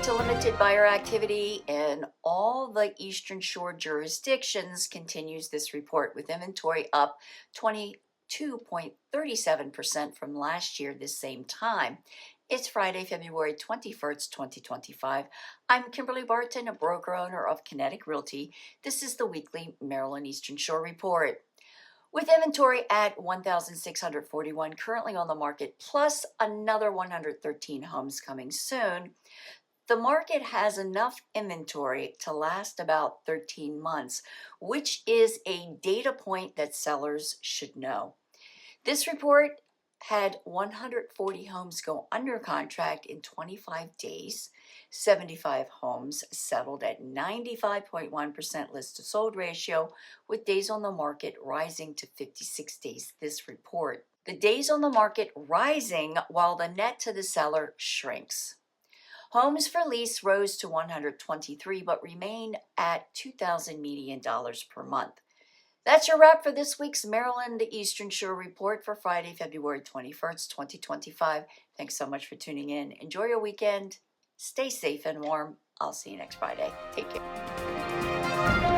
to limited buyer activity in all the Eastern Shore jurisdictions continues this report, with inventory up 22.37% from last year this same time. It's Friday, February 21st, 2025. I'm Kimberly Barton, a broker owner of Kinetic Realty. This is the weekly Maryland Eastern Shore report. With inventory at 1,641 currently on the market, plus another 113 homes coming soon, the market has enough inventory to last about 13 months, which is a data point that sellers should know. This report had 140 homes go under contract in 25 days. 75 homes settled at 95.1% list to sold ratio, with days on the market rising to 56 days this report. The days on the market rising while the net to the seller shrinks. Homes for lease rose to 123 but remain at $2,000 median per month. That's your wrap for this week's Maryland Eastern Shore report for Friday, February 21st, 2025. Thanks so much for tuning in. Enjoy your weekend. Stay safe and warm. I'll see you next Friday. Take care.